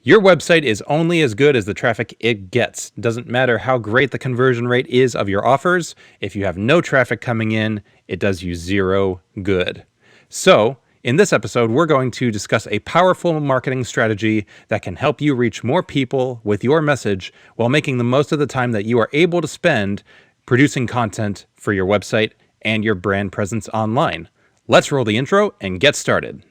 Your website is only as good as the traffic it gets. Doesn't matter how great the conversion rate is of your offers. If you have no traffic coming in, it does you zero good. So, in this episode, we're going to discuss a powerful marketing strategy that can help you reach more people with your message while making the most of the time that you are able to spend producing content for your website and your brand presence online. Let's roll the intro and get started.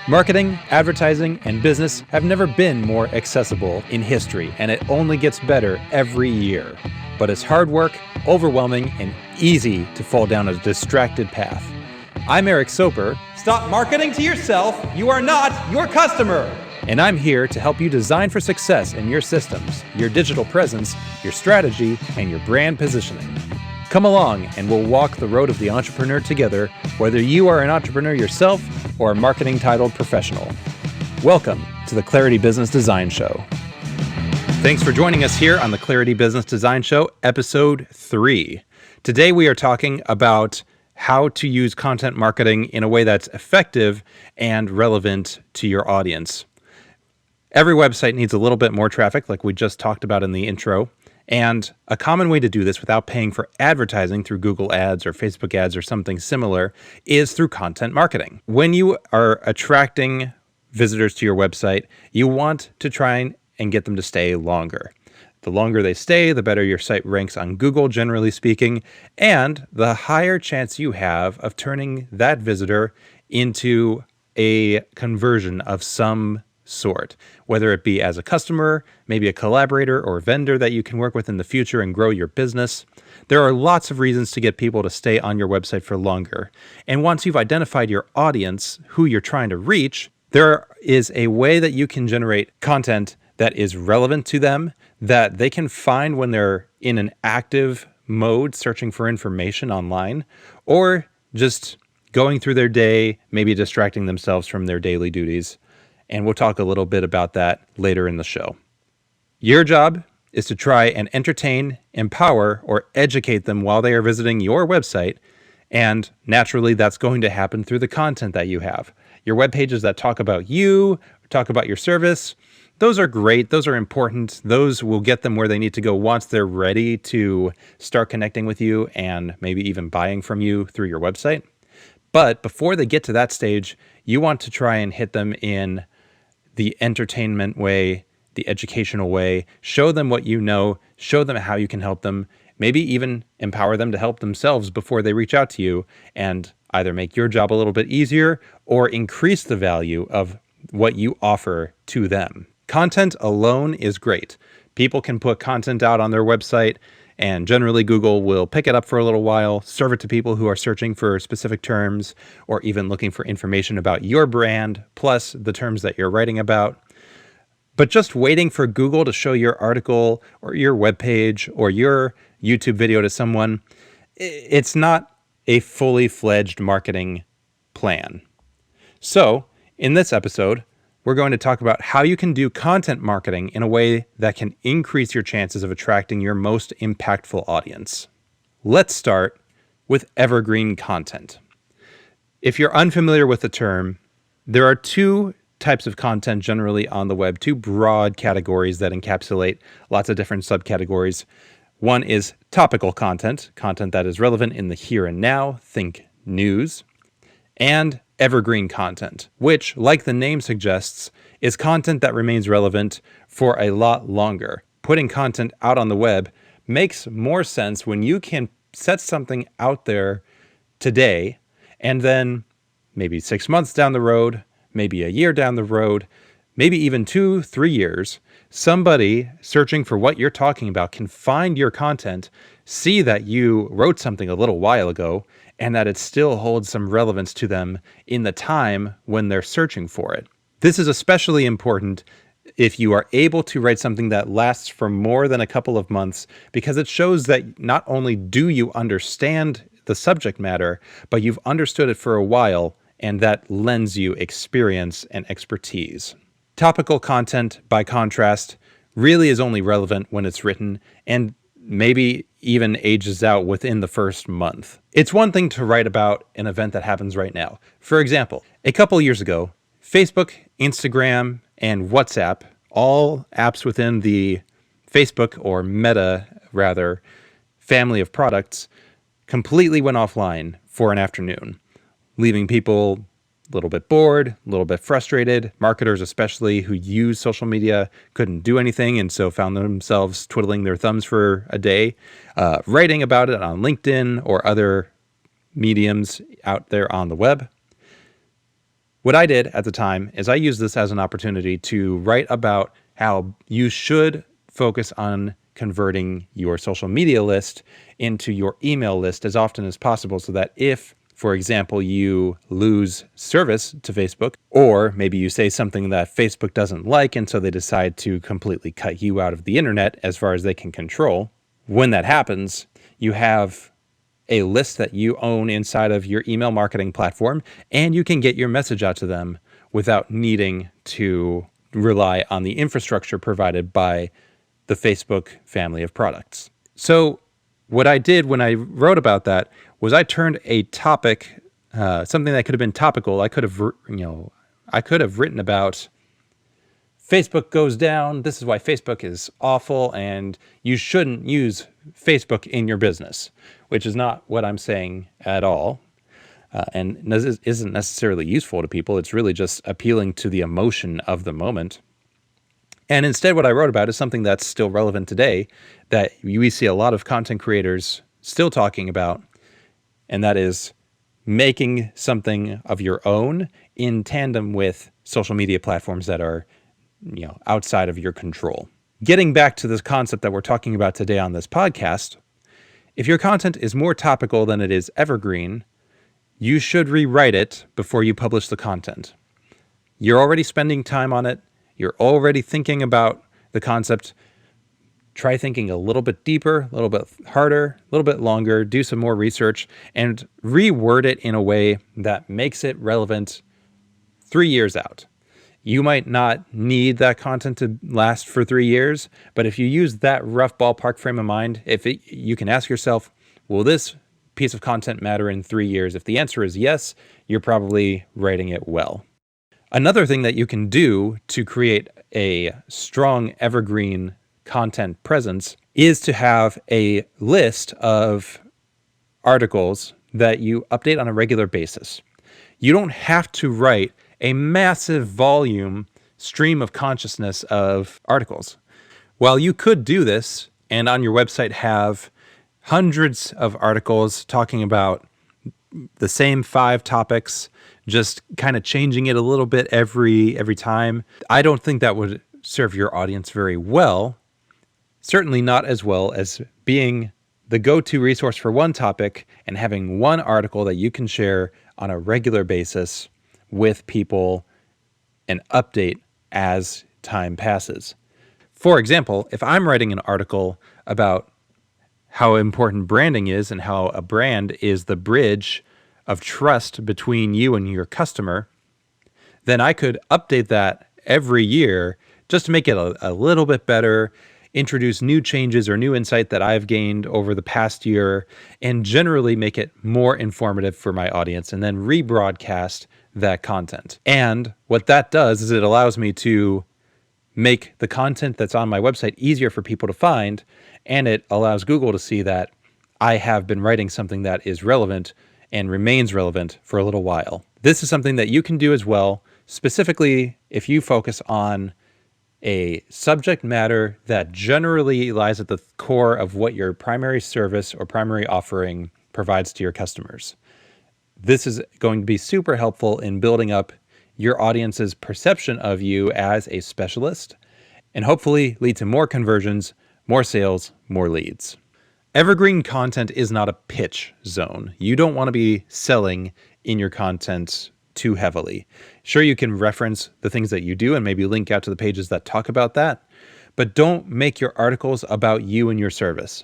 Marketing, advertising, and business have never been more accessible in history, and it only gets better every year. But it's hard work, overwhelming, and easy to fall down a distracted path. I'm Eric Soper. Stop marketing to yourself. You are not your customer. And I'm here to help you design for success in your systems, your digital presence, your strategy, and your brand positioning. Come along and we'll walk the road of the entrepreneur together, whether you are an entrepreneur yourself or a marketing titled professional. Welcome to the Clarity Business Design Show. Thanks for joining us here on the Clarity Business Design Show, episode 3. Today we are talking about how to use content marketing in a way that's effective and relevant to your audience. Every website needs a little bit more traffic, like we just talked about in the intro. And a common way to do this without paying for advertising through Google ads or Facebook ads or something similar is through content marketing. When you are attracting visitors to your website, you want to try and get them to stay longer. The longer they stay, the better your site ranks on Google, generally speaking, and the higher chance you have of turning that visitor into a conversion of some sort, whether it be as a customer, maybe a collaborator or vendor that you can work with in the future and grow your business. There are lots of reasons to get people to stay on your website for longer. And once you've identified your audience, who you're trying to reach, there is a way that you can generate content that is relevant to them, that they can find when they're in an active mode searching for information online, or just going through their day, maybe distracting themselves from their daily duties. And we'll talk a little bit about that later in the show. Your job is to try and entertain, empower, or educate them while they are visiting your website. And naturally, that's going to happen through the content that you have. Your web pages that talk about you, talk about your service, those are great. Those are important. Those will get them where they need to go once they're ready to start connecting with you and maybe even buying from you through your website. But before they get to that stage, you want to try and hit them in the entertainment way, the educational way, show them what you know, show them how you can help them, maybe even empower them to help themselves before they reach out to you and either make your job a little bit easier or increase the value of what you offer to them. Content alone is great. People can put content out on their website and generally Google will pick it up for a little while, serve it to people who are searching for specific terms or even looking for information about your brand, plus the terms that you're writing about. But just waiting for Google to show your article or your webpage or your YouTube video to someone, it's not a fully fledged marketing plan. So in this episode, we're going to talk about how you can do content marketing in a way that can increase your chances of attracting your most impactful audience. Let's start with evergreen content. If you're unfamiliar with the term, there are two types of content generally on the web, two broad categories that encapsulate lots of different subcategories. One is topical content, content that is relevant in the here and now, think news, and evergreen content, which, like the name suggests, is content that remains relevant for a lot longer. Putting content out on the web makes more sense when you can set something out there today, and then maybe 6 months down the road, maybe a year down the road, maybe even 2-3 years, somebody searching for what you're talking about can find your content, see that you wrote something a little while ago, and that it still holds some relevance to them in the time when they're searching for it. This is especially important if you are able to write something that lasts for more than a couple of months, because it shows that not only do you understand the subject matter, but you've understood it for a while, and that lends you experience and expertise. Topical content, by contrast, really is only relevant when it's written and maybe even ages out within the first month. It's one thing to write about an event that happens right now. For example, a couple years ago, Facebook, Instagram, and WhatsApp all apps within the Facebook or Meta, rather, family of products completely went offline for an afternoon, leaving people a little bit bored, a little bit frustrated. Marketers, especially who use social media, couldn't do anything and so found themselves twiddling their thumbs for a day, writing about it on LinkedIn or other mediums out there on the web. What I did at the time is I used this as an opportunity to write about how you should focus on converting your social media list into your email list as often as possible, so that if, for example, you lose service to Facebook, or maybe you say something that Facebook doesn't like and so they decide to completely cut you out of the internet as far as they can control, when that happens, you have a list that you own inside of your email marketing platform, and you can get your message out to them without needing to rely on the infrastructure provided by the Facebook family of products. So what I did when I wrote about that was I turned a topic, something that could have been topical. I could have written about Facebook goes down. This is why Facebook is awful, and you shouldn't use Facebook in your business, which is not what I'm saying at all, and isn't necessarily useful to people. It's really just appealing to the emotion of the moment. And instead, what I wrote about is something that's still relevant today, that we see a lot of content creators still talking about, and that is making something of your own in tandem with social media platforms that are, outside of your control. Getting back to this concept that we're talking about today on this podcast, if your content is more topical than it is evergreen, you should rewrite it before you publish the content. You're already spending time on it. You're already thinking about the concept. Try thinking a little bit deeper, a little bit harder, a little bit longer, do some more research, and reword it in a way that makes it relevant 3 years out. You might not need that content to last for 3 years, but if you use that rough ballpark frame of mind, you can ask yourself, will this piece of content matter in 3 years? If the answer is yes, you're probably writing it well. Another thing that you can do to create a strong evergreen content presence is to have a list of articles that you update on a regular basis. You don't have to write a massive volume stream of consciousness of articles. While you could do this and on your website have hundreds of articles talking about the same 5 topics, just kind of changing it a little bit every time, I don't think that would serve your audience very well. Certainly not as well as being the go-to resource for one topic and having one article that you can share on a regular basis with people and update as time passes. For example, if I'm writing an article about how important branding is and how a brand is the bridge of trust between you and your customer, then I could update that every year just to make it a little bit better, introduce new changes or new insight that I've gained over the past year, and generally make it more informative for my audience, and then rebroadcast that content. And what that does is it allows me to make the content that's on my website easier for people to find, and it allows Google to see that I have been writing something that is relevant and remains relevant for a little while. This is something that you can do as well, specifically if you focus on a subject matter that generally lies at the core of what your primary service or primary offering provides to your customers. This is going to be super helpful in building up your audience's perception of you as a specialist, and hopefully lead to more conversions, more sales, more leads. Evergreen content is not a pitch zone. You don't want to be selling in your content too heavily. Sure, you can reference the things that you do and maybe link out to the pages that talk about that, but don't make your articles about you and your service.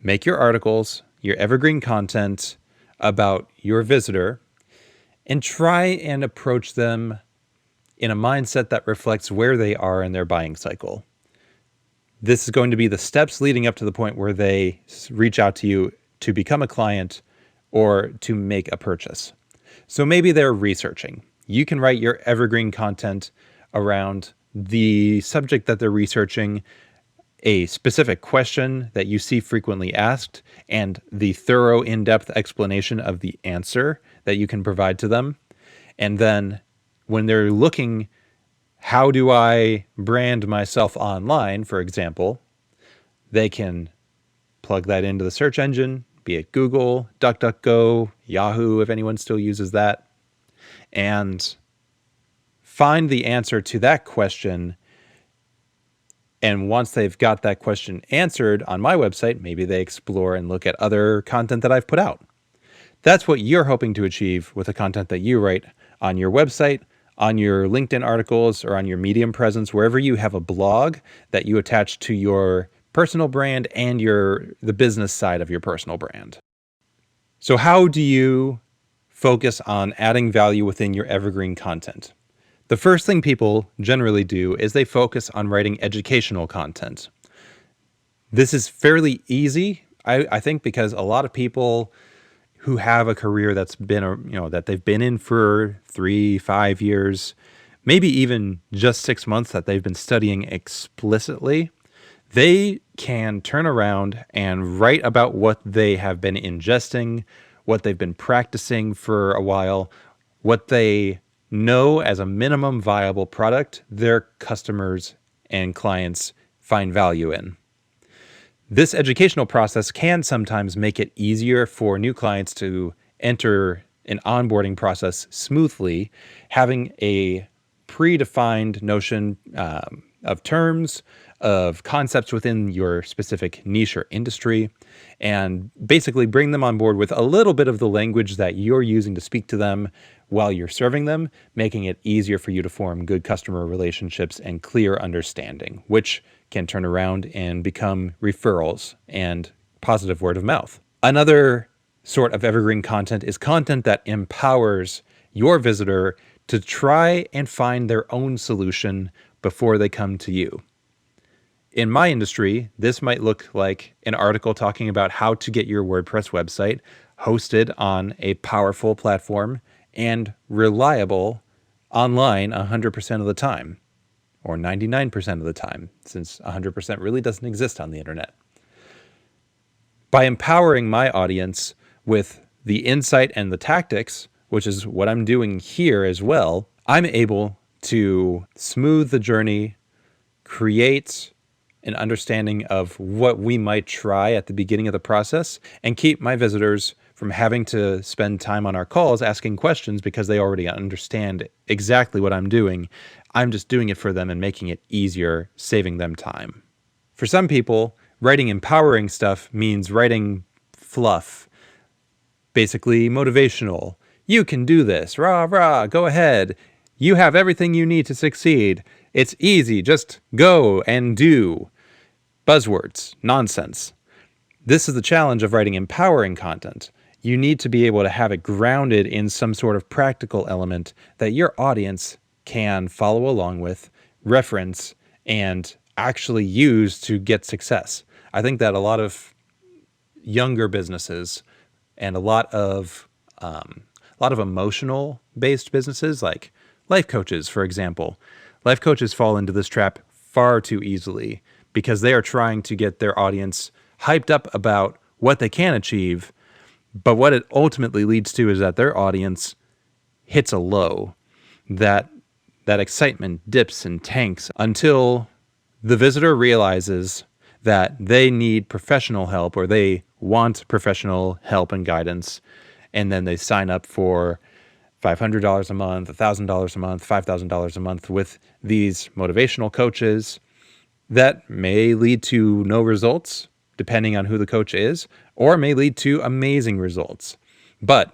Make your articles, your evergreen content, about your visitor, and try and approach them in a mindset that reflects where they are in their buying cycle. This is going to be the steps leading up to the point where they reach out to you to become a client or to make a purchase. So maybe they're researching. You can write your evergreen content around the subject that they're researching, a specific question that you see frequently asked, and the thorough, in-depth explanation of the answer that you can provide to them. And then when they're looking, how do I brand myself online, for example, they can plug that into the search engine, be it Google, DuckDuckGo, Yahoo, if anyone still uses that, and find the answer to that question. And once they've got that question answered on my website, maybe they explore and look at other content that I've put out. That's what you're hoping to achieve with the content that you write on your website, on your LinkedIn articles, or on your Medium presence, wherever you have a blog that you attach to your personal brand and the business side of your personal brand. So how do you focus on adding value within your evergreen content? The first thing people generally do is they focus on writing educational content. This is fairly easy, I think, because a lot of people who have a career that's been, that they've been in for 3-5 years, maybe even just 6 months that they've been studying explicitly, they can turn around and write about what they have been ingesting, what they've been practicing for a while, what they know as a minimum viable product their customers and clients find value in. This educational process can sometimes make it easier for new clients to enter an onboarding process smoothly, having a predefined notion of terms, of concepts within your specific niche or industry, and basically bring them on board with a little bit of the language that you're using to speak to them while you're serving them, making it easier for you to form good customer relationships and clear understanding, which can turn around and become referrals and positive word of mouth. Another sort of evergreen content is content that empowers your visitor to try and find their own solution before they come to you. In my industry, this might look like an article talking about how to get your WordPress website hosted on a powerful platform and reliable online 100% of the time, or 99% of the time, since 100% really doesn't exist on the internet. By empowering my audience with the insight and the tactics, which is what I'm doing here as well, I'm able to smooth the journey, create an understanding of what we might try at the beginning of the process, and keep my visitors from having to spend time on our calls asking questions because they already understand exactly what I'm doing. I'm just doing it for them and making it easier, saving them time. For some people, writing empowering stuff means writing fluff, basically motivational. You can do this, rah, rah, go ahead. You have everything you need to succeed. It's easy, just go and do. Buzzwords, nonsense. This is the challenge of writing empowering content. You need to be able to have it grounded in some sort of practical element that your audience can follow along with, reference, and actually use to get success. I think that a lot of younger businesses and a lot of emotional-based businesses, like life coaches, for example, life coaches fall into this trap far too easily because they are trying to get their audience hyped up about what they can achieve, but what it ultimately leads to is that their audience hits a low, that excitement dips and tanks until the visitor realizes that they need professional help, or they want professional help and guidance, and then they sign up for $500 a month, $1,000 a month, $5,000 a month with these motivational coaches. That may lead to no results, depending on who the coach is, or may lead to amazing results. But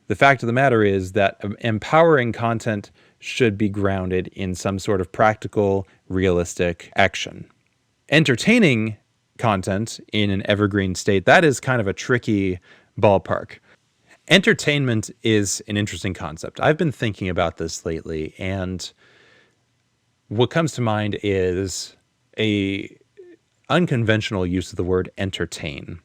the fact of the matter is that empowering content should be grounded in some sort of practical, realistic action. Entertaining content in an evergreen state, that is kind of a tricky ballpark. Entertainment is an interesting concept. I've been thinking about this lately, and what comes to mind is a unconventional use of the word entertain.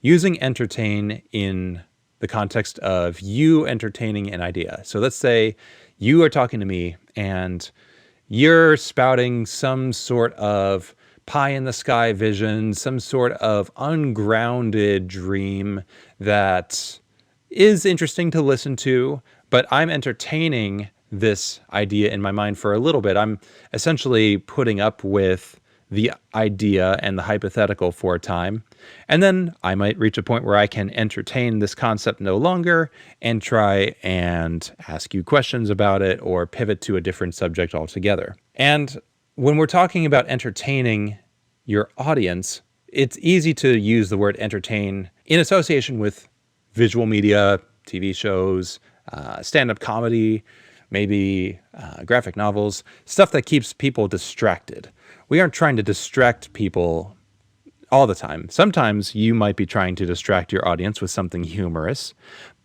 Using entertain in the context of you entertaining an idea. So let's say you are talking to me and you're spouting some sort of pie in the sky vision, some sort of ungrounded dream that is interesting to listen to, but I'm entertaining this idea in my mind for a little bit. I'm essentially putting up with the idea and the hypothetical for a time. And then I might reach a point where I can entertain this concept no longer and try and ask you questions about it or pivot to a different subject altogether. And when we're talking about entertaining your audience, it's easy to use the word entertain in association with visual media, TV shows, stand-up comedy, maybe graphic novels, stuff that keeps people distracted. We aren't trying to distract people all the time. Sometimes you might be trying to distract your audience with something humorous,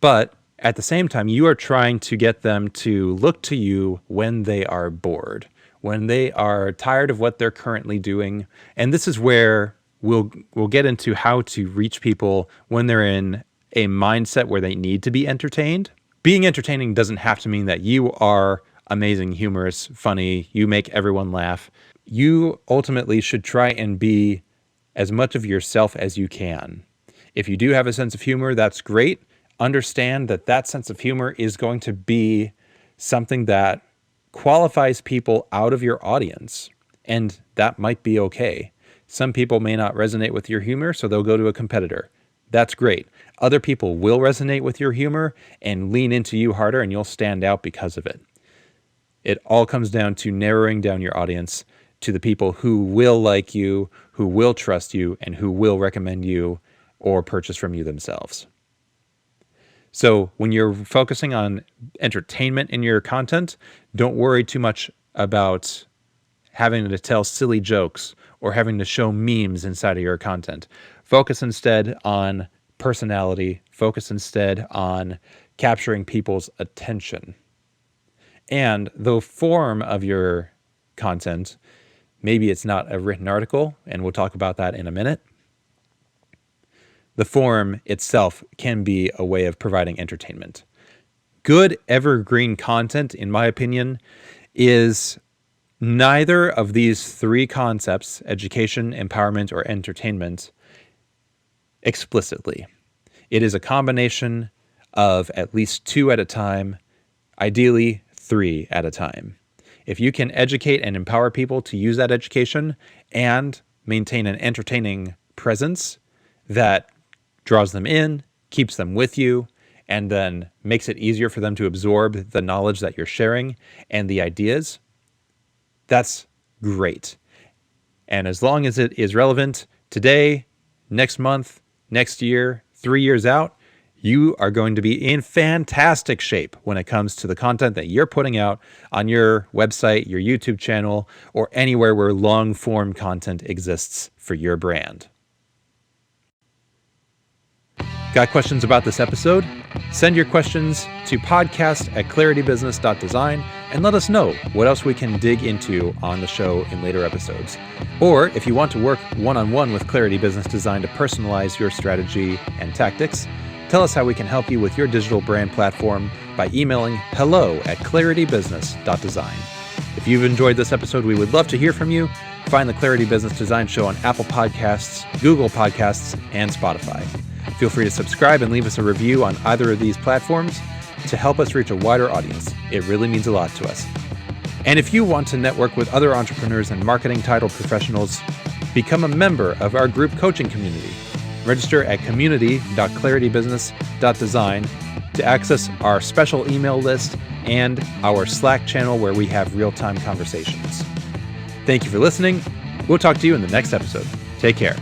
but at the same time, you are trying to get them to look to you when they are bored, when they are tired of what they're currently doing. And this is where we'll get into how to reach people when they're in a mindset where they need to be entertained. Being entertaining doesn't have to mean that you are amazing, humorous, funny, you make everyone laugh. You ultimately should try and be as much of yourself as you can. If you do have a sense of humor, that's great. Understand that that sense of humor is going to be something that qualifies people out of your audience, and that might be okay. Some people may not resonate with your humor, so they'll go to a competitor. That's great. Other people will resonate with your humor and lean into you harder, and you'll stand out because of it. It all comes down to narrowing down your audience to the people who will like you, who will trust you, and who will recommend you or purchase from you themselves. So when you're focusing on entertainment in your content, don't worry too much about having to tell silly jokes or having to show memes inside of your content. Focus instead on personality. Focus instead on capturing people's attention. And the form of your content, maybe it's not a written article, and we'll talk about that in a minute. The form itself can be a way of providing entertainment. Good evergreen content, in my opinion, is neither of these three concepts, education, empowerment, or entertainment, explicitly. It is a combination of at least two at a time, ideally three at a time. If you can educate and empower people to use that education and maintain an entertaining presence that draws them in, keeps them with you, and then makes it easier for them to absorb the knowledge that you're sharing and the ideas, that's great. And as long as it is relevant today, next month, next year, 3 years out, you are going to be in fantastic shape when it comes to the content that you're putting out on your website, your YouTube channel, or anywhere where long-form content exists for your brand. Got questions about this episode? Send your questions to podcast@claritybusiness.design and let us know what else we can dig into on the show in later episodes. Or if you want to work one-on-one with Clarity Business Design to personalize your strategy and tactics, tell us how we can help you with your digital brand platform by emailing hello@claritybusiness.design. If you've enjoyed this episode, we would love to hear from you. Find the Clarity Business Design Show on Apple Podcasts, Google Podcasts, and Spotify. Feel free to subscribe and leave us a review on either of these platforms to help us reach a wider audience. It really means a lot to us. And if you want to network with other entrepreneurs and marketing title professionals, become a member of our group coaching community. Register at community.claritybusiness.design to access our special email list and our Slack channel where we have real-time conversations. Thank you for listening. We'll talk to you in the next episode. Take care.